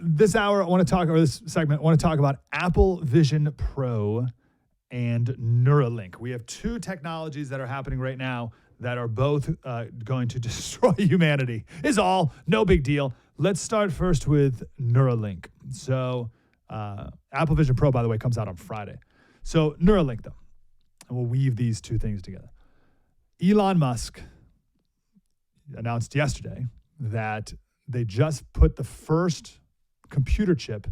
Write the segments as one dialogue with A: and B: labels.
A: This hour, this segment, I want to talk about Apple Vision Pro and Neuralink. We have two technologies that are happening right now that are both going to destroy humanity. Is all. No big deal. Let's start first with Neuralink. So Apple Vision Pro, by the way, comes out on Friday. So Neuralink, though, and we'll weave these two things together. Elon Musk announced yesterday that they just put the first computer chip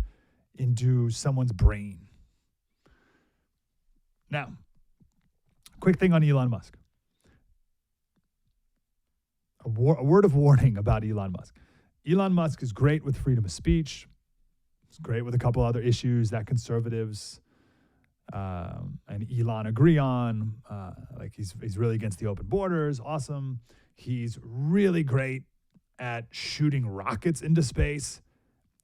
A: into someone's brain. Now, quick thing on Elon Musk. A word of warning about Elon Musk. Elon Musk is great with freedom of speech. He's great with a couple other issues that conservatives and Elon agree on. Like he's really against the open borders. Awesome. He's really great at shooting rockets into space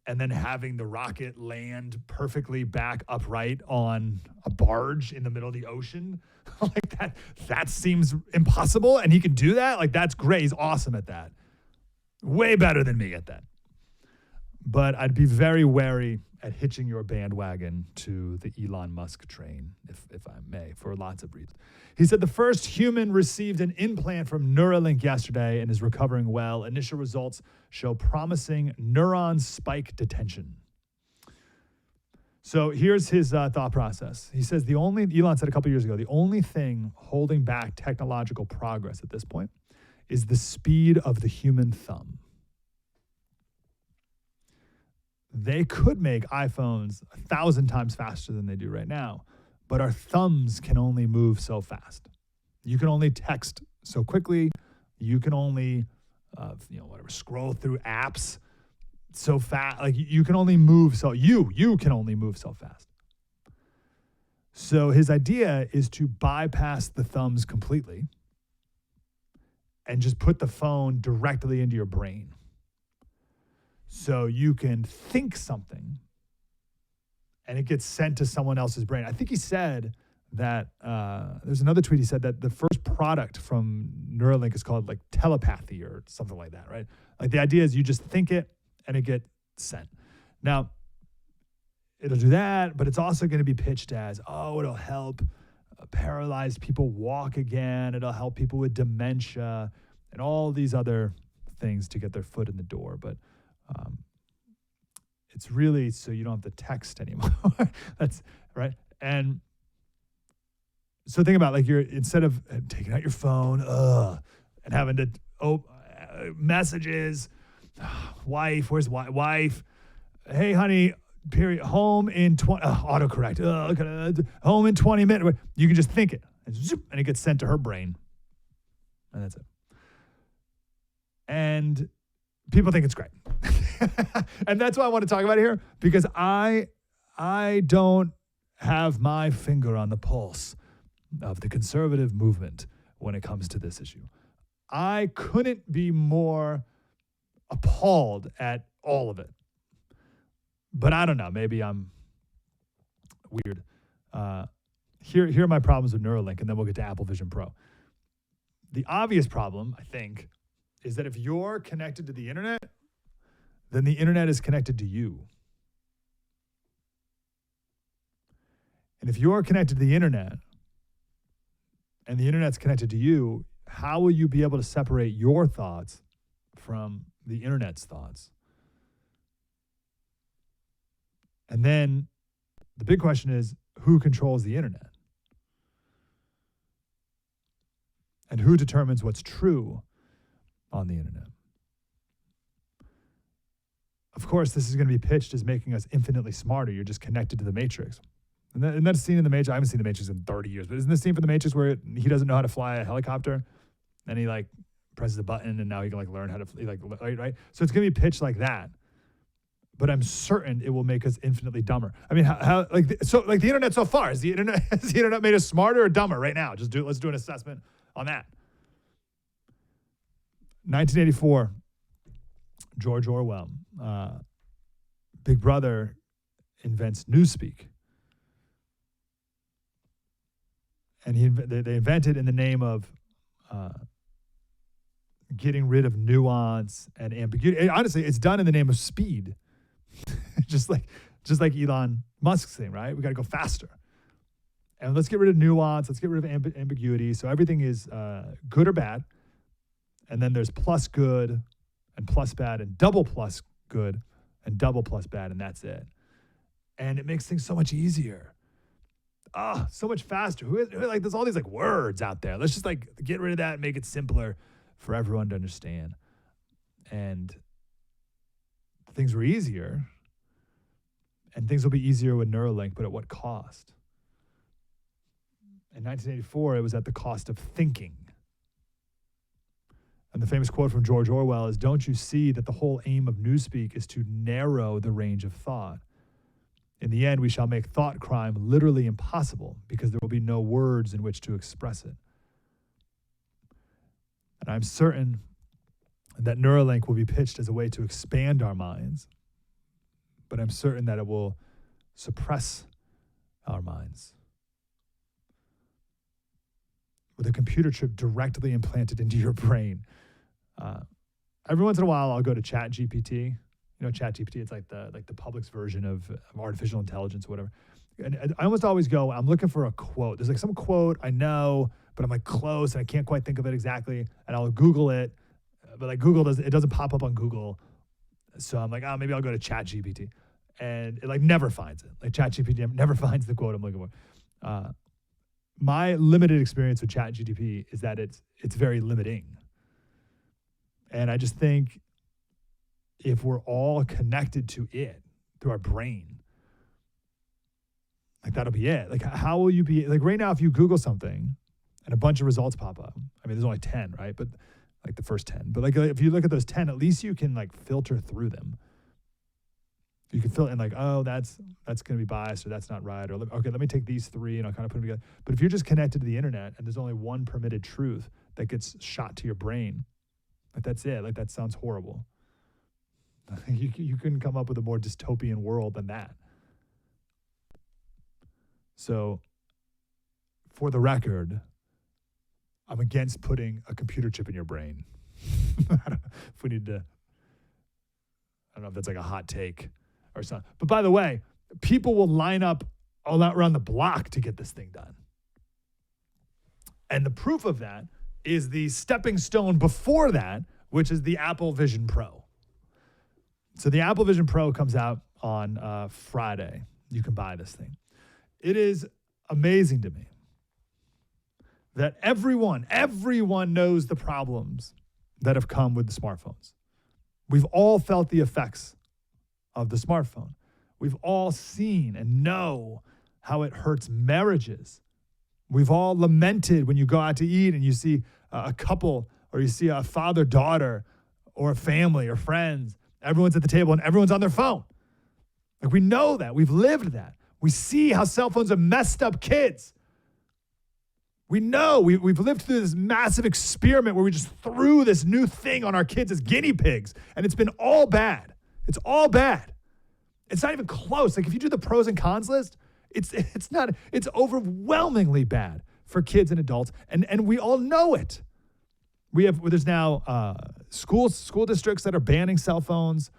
A: and then having the rocket land perfectly back upright on a barge in the middle of the ocean. Like that seems impossible, and he can do that. Like, that's great. He's awesome at that. Way better than me at that. But I'd be very wary at hitching your bandwagon to the Elon Musk train, if I may, for lots of reasons. He said the first human received an implant from Neuralink yesterday and is recovering well. Initial results show promising neuron spike detection. So here's his thought process. He says Elon said a couple years ago, the only thing holding back technological progress at this point is the speed of the human thumb. They could make iPhones 1,000 times faster than they do right now, but our thumbs can only move so fast. You can only text so quickly. You can only, scroll through apps so fast. Like you can only move you can only move so fast. So his idea is to bypass the thumbs completely and just put the phone directly into your brain. So you can think something and it gets sent to someone else's brain. I think he said that, there's another tweet he said that the first product from Neuralink is called like telepathy or something like that, right? Like the idea is you just think it and it gets sent. Now, it'll do that, but it's also going to be pitched as, it'll help paralyzed people walk again. It'll help people with dementia and all these other things to get their foot in the door. But it's really so you don't have to text anymore. That's right. And so think about like instead of taking out your phone and having to messages, wife, where's wife? Hey, honey, period. Home in 20. Autocorrect. Home in 20 minutes. You can just think it, and zoop, and it gets sent to her brain, and that's it. And people think it's great. And that's why I want to talk about it here, because I don't have my finger on the pulse of the conservative movement when it comes to this issue. I couldn't be more appalled at all of it. But I don't know. Maybe I'm weird. Here are my problems with Neuralink, and then we'll get to Apple Vision Pro. The obvious problem, I think, is that if you're connected to the internet, then the internet is connected to you. And if you're connected to the internet and the internet's connected to you, how will you be able to separate your thoughts from the internet's thoughts? And then the big question is, who controls the internet? And who determines what's true on the internet? Of course, this is going to be pitched as making us infinitely smarter. You're just connected to the Matrix. And that scene in the Matrix, I haven't seen the Matrix in 30 years, but isn't the scene for the Matrix where he doesn't know how to fly a helicopter? And he like presses a button and now he can like learn how to, right? So it's going to be pitched like that. But I'm certain it will make us infinitely dumber. I mean, the internet so far, has the internet made us smarter or dumber right now? Let's do an assessment on that. 1984, George Orwell, Big Brother invents Newspeak. And they invented in the name of getting rid of nuance and ambiguity. Honestly, it's done in the name of speed. just like Elon Musk's thing, right? We got to go faster. And let's get rid of nuance. Let's get rid of ambiguity. So everything is good or bad. And then there's plus good and plus bad and double plus good and double plus bad, and that's it. And it makes things so much easier. So much faster. Like there's all these like words out there. Let's just like get rid of that and make it simpler for everyone to understand. And things were easier. And things will be easier with Neuralink, but at what cost? In 1984, it was at the cost of thinking. And the famous quote from George Orwell is, "Don't you see that the whole aim of newspeak is to narrow the range of thought? In the end, we shall make thought crime literally impossible because there will be no words in which to express it." And I'm certain that Neuralink will be pitched as a way to expand our minds, but I'm certain that it will suppress our minds. With a computer chip directly implanted into your brain. Every once in a while, I'll go to ChatGPT. You know, ChatGPT, it's like the public's version of artificial intelligence or whatever. And I almost always go, I'm looking for a quote. There's like some quote I know, but I'm like close and I can't quite think of it exactly. And I'll Google it, but like it doesn't pop up on Google. So I'm like, maybe I'll go to ChatGPT. And it like never finds it. Like ChatGPT never finds the quote I'm looking for. My limited experience with ChatGPT is that it's very limiting. And I just think if we're all connected to it through our brain, like that'll be it. Like how will you be, like right now if you Google something and a bunch of results pop up, I mean there's only 10, right? But like the first 10. But like if you look at those 10, at least you can like filter through them. You can fill in like, that's going to be biased or that's not right. Or, okay, let me take these three and I'll kind of put them together. But if you're just connected to the internet and there's only one permitted truth that gets shot to your brain, like that's it. Like that sounds horrible. You couldn't come up with a more dystopian world than that. So for the record, I'm against putting a computer chip in your brain. I don't know if we need to, I don't know if that's like a hot take or something. But by the way, people will line up all out around the block to get this thing done. And the proof of that is the stepping stone before that, which is the Apple Vision Pro. So the Apple Vision Pro comes out on Friday. You can buy this thing. It is amazing to me that everyone knows the problems that have come with the smartphones. We've all felt the effects of the smartphone. We've all seen and know how it hurts marriages. We've all lamented when you go out to eat and you see a couple or you see a father-daughter or a family or friends. Everyone's at the table and everyone's on their phone. Like we know that. We've lived that. We see how cell phones have messed up kids. We know we've lived through this massive experiment where we just threw this new thing on our kids as guinea pigs, and it's been all bad. It's all bad. It's not even close. Like if you do the pros and cons list, it's overwhelmingly bad for kids and adults, and we all know it. There's now school districts that are banning cell phones.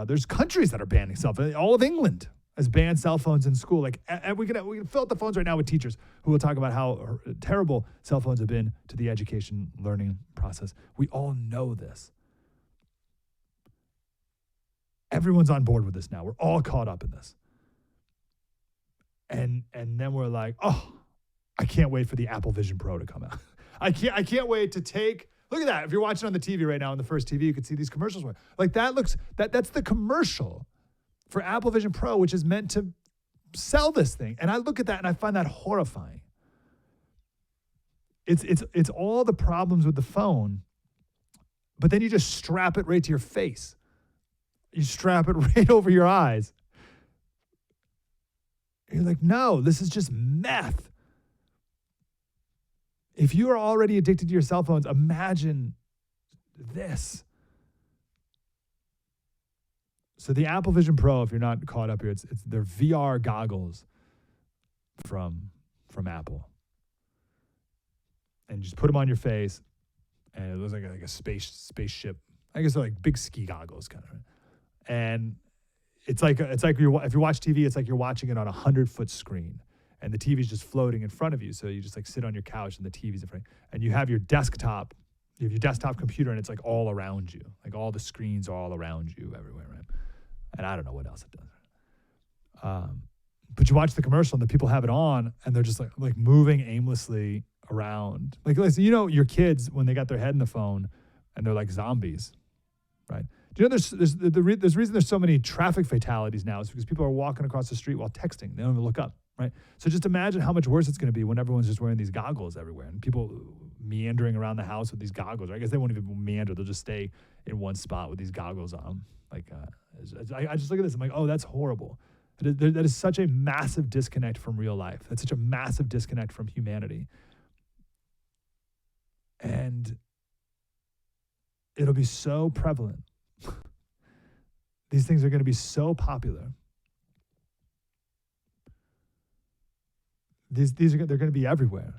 A: There's countries that are banning cell phones. All of England has banned cell phones in school. Like, and we can fill up the phones right now with teachers who will talk about how terrible cell phones have been to the education learning process. We all know this. Everyone's on board with this now. We're all caught up in this. And then we're like, I can't wait for the Apple Vision Pro to come out. I can't wait to take. Look at that. If you're watching on the TV right now, on the first TV, you can see these commercials. Like that's the commercial for Apple Vision Pro, which is meant to sell this thing. And I look at that and I find that horrifying. It's all the problems with the phone, but then you just strap it right to your face. You strap it right over your eyes. You're like, no, this is just meth. If you are already addicted to your cell phones, imagine this. So the Apple Vision Pro, if you're not caught up here, it's their VR goggles from Apple. And you just put them on your face, and it looks like a spaceship. I guess they're like big ski goggles, kind of. And if you watch TV, it's like you're watching it on a 100-foot screen, and the TV's just floating in front of you. So you just like sit on your couch and the TV's in front, and you have your desktop computer, and it's like all around you, like all the screens are all around you everywhere, right? And I don't know what else it does. But you watch the commercial, and the people have it on, and they're just like moving aimlessly around. Like, listen, your kids when they got their head in the phone, and they're like zombies, right? Do you know there's reason there's so many traffic fatalities now is because people are walking across the street while texting. They don't even look up, right? So just imagine how much worse it's going to be when everyone's just wearing these goggles everywhere and people meandering around the house with these goggles. I guess they won't even meander. They'll just stay in one spot with these goggles on. Like, I just look at this. I'm like, oh, that's horrible. That is such a massive disconnect from real life. That's such a massive disconnect from humanity. And it'll be so prevalent. These things are going to be so popular. They're going to be everywhere.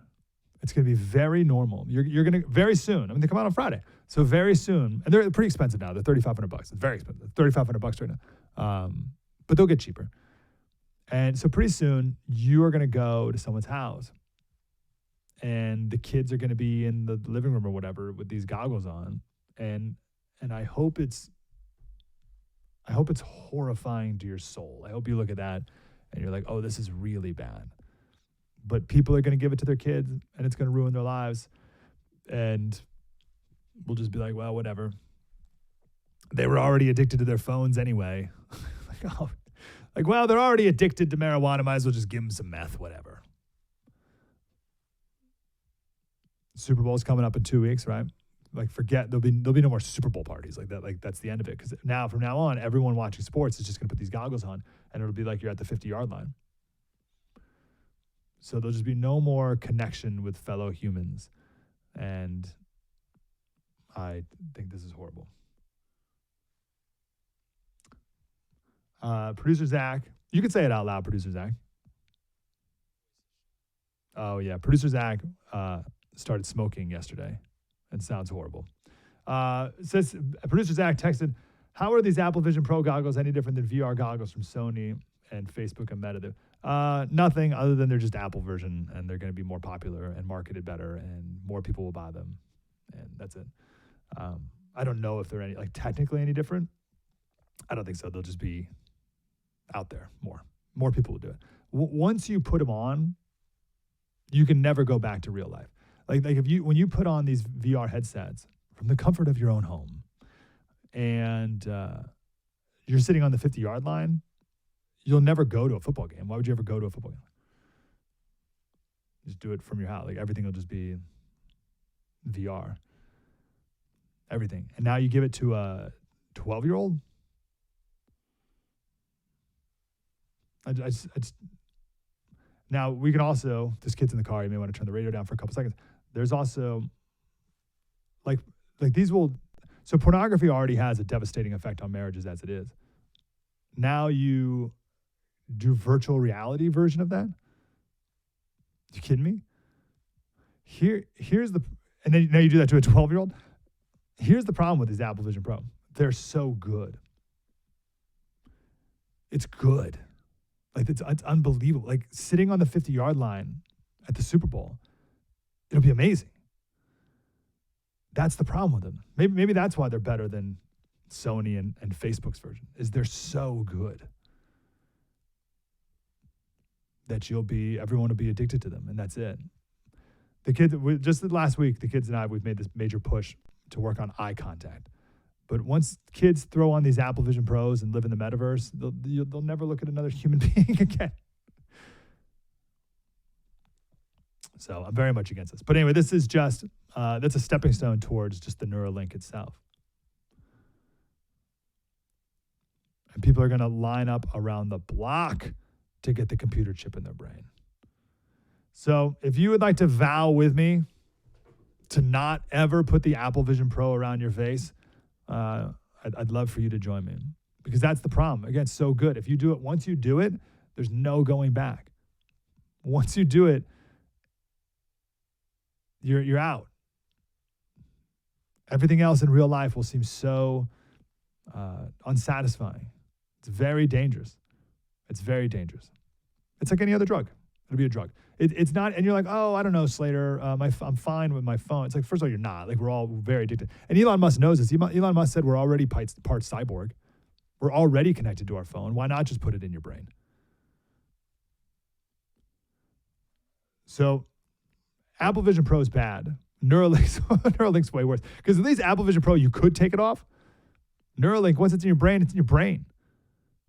A: It's going to be very normal. You're going to very soon. I mean, they come out on Friday, so very soon, and they're pretty expensive now. They're $3,500. It's very expensive. $3,500 right now, but they'll get cheaper. And so pretty soon, you are going to go to someone's house, and the kids are going to be in the living room or whatever with these goggles on, and I hope it's horrifying to your soul. I hope you look at that and you're like, oh, this is really bad. But people are going to give it to their kids, and it's going to ruin their lives. And we'll just be like, well, whatever. They were already addicted to their phones anyway. Well, they're already addicted to marijuana. Might as well just give them some meth, whatever. Super Bowl's coming up in 2 weeks, right? Like, forget, there'll be no more Super Bowl parties like that. Like, that's the end of it. Because from now on, everyone watching sports is just going to put these goggles on, and it'll be like you're at the 50-yard line. So there'll just be no more connection with fellow humans. And I think this is horrible. Producer Zach, you can say it out loud, Producer Zach. Oh, yeah. Producer Zach started smoking yesterday. And sounds horrible. Says Producer Zach texted, how are these Apple Vision Pro goggles any different than VR goggles from Sony and Facebook and Meta? Nothing other than they're just Apple version, and they're going to be more popular and marketed better, and more people will buy them, and that's it. I don't know if they're technically any different. I don't think so. They'll just be out there more. More people will do it. Once you put them on, you can never go back to real life. Like when you put on these VR headsets from the comfort of your own home, and you're sitting on the 50-yard line, you'll never go to a football game. Why would you ever go to a football game? Just do it from your house. Like, everything will just be VR. Everything. And now you give it to a 12-year-old? Now, we can also, this kid's in the car, you may want to turn the radio down for a couple seconds. There's also, like these will, so pornography already has a devastating effect on marriages as it is. Now you do virtual reality version of that? You kidding me? Here's the, and then now you do that to a 12-year-old? Here's the problem with these Apple Vision Pro. They're so good. It's good. Like, it's unbelievable. Like, sitting on the 50-yard line at the Super Bowl, it'll be amazing. That's the problem with them. Maybe that's why they're better than Sony and Facebook's version, is they're so good that everyone will be addicted to them, and that's it. The kids, just last week, the kids and I, we've made this major push to work on eye contact. But once kids throw on these Apple Vision Pros and live in the metaverse, they'll never look at another human being again. So I'm very much against this. But anyway, this is just, that's a stepping stone towards just the Neuralink itself. And people are going to line up around the block to get the computer chip in their brain. So if you would like to vow with me to not ever put the Apple Vision Pro around your face, I'd love for you to join me, because that's the problem. Again, it's so good. If you do it, once you do it, there's no going back. Once you do it, you're out. Everything else in real life will seem so unsatisfying. It's very dangerous. It's very dangerous. It's like any other drug. It'll be a drug. It's not, and you're like, oh, I don't know, Slater. I'm fine with my phone. It's like, first of all, you're not. Like, we're all very addicted. And Elon Musk knows this. Elon Musk said we're already part cyborg. We're already connected to our phone. Why not just put it in your brain? So Apple Vision Pro is bad. Neuralink's way worse. Because at least Apple Vision Pro, you could take it off. Neuralink, once it's in your brain, it's in your brain.